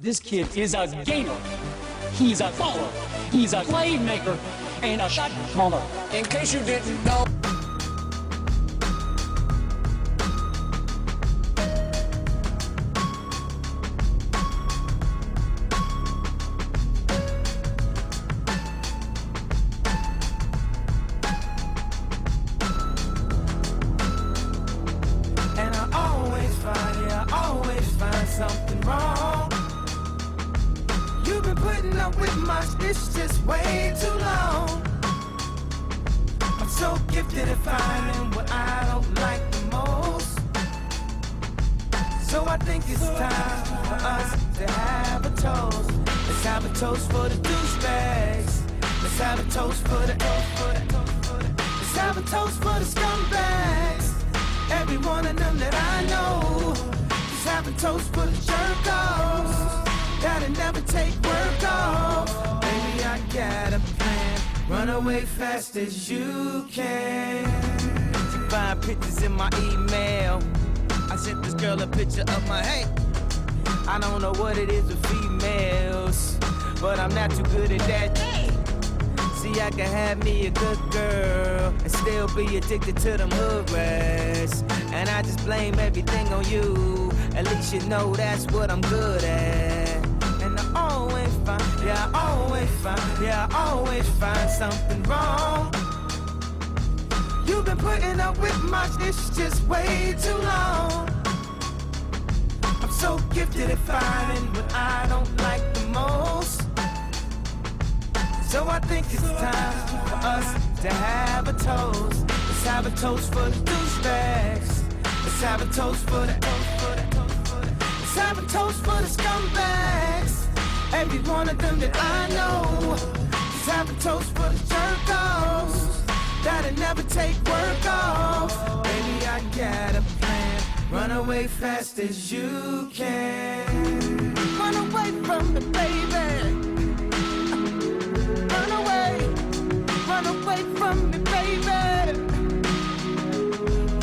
This kid is a gamer. He's a baller. He's a playmaker and a shot caller. In case you didn't know. And I always find something wrong. You've been putting up with my it's just way too long. I'm so gifted at finding what I don't like the most. So I think it's time for us to have a toast. Let's have a toast for the douchebags. Let's have a toast for the Let's have a toast for the scumbags. Every one of them that I know. Let's have a toast for the jerk-offs that'll never take work off. Baby, I got a plan. Run away fast as you can. You find pictures in my email. I sent this girl a picture of my hey. I don't know what it is with females, but I'm not too good at that. See, I can have me a good girl and still be addicted to them hood rats. And I just blame everything on you. At least you know that's what I'm good at. And I always find something wrong. You've been putting up with my it's just way too long. I'm so gifted at finding what I don't like the most. So I think it's time for us to have a toast. Let's have a toast for the douchebags. Let's have a toast for the Let's have a toast for the scumbags. Every one of them that I know. Let's have a toast for the jerk-offs that'll never take work off. Baby, I got a plan. Run away fast as you can. Run away from me, baby. Run away from me, baby.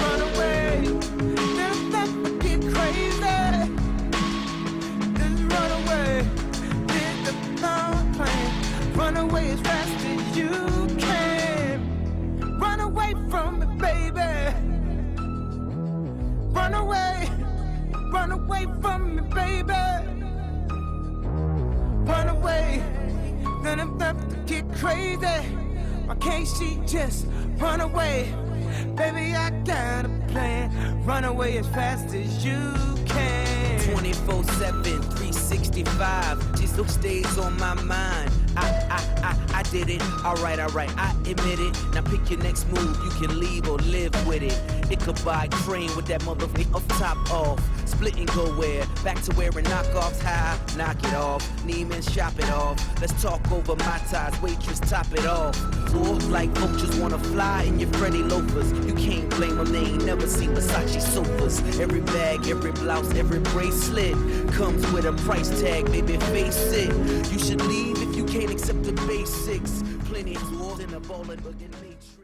Run away, then let me get crazy. Then run away, did the long plan. Run away as fast as you can. Run away from me, baby. Run away from me, baby. Run away, then I'm left to get crazy. Why can't she just run away? Baby, I got a plan. Run away as fast as you can. 24/7, 365. She still stays on my mind. I did it. Alright, I admit it. Now pick your next move. You can leave or live with it. Ichabod Crane with that motherfucker up top off. Split and go where? Back to wearing knockoffs. High, knock it off. Neiman, shop it off. Let's talk over my ties. Waitress, top it off. Or like vultures wanna fly in your Freddy loafers. You can't blame them. They ain't never seen Versace sofas. Every bag, every blouse, every bracelet comes with a price tag. Baby, face it. You should leave if you can't accept the basics. Plenty of tools in a ball and matrix.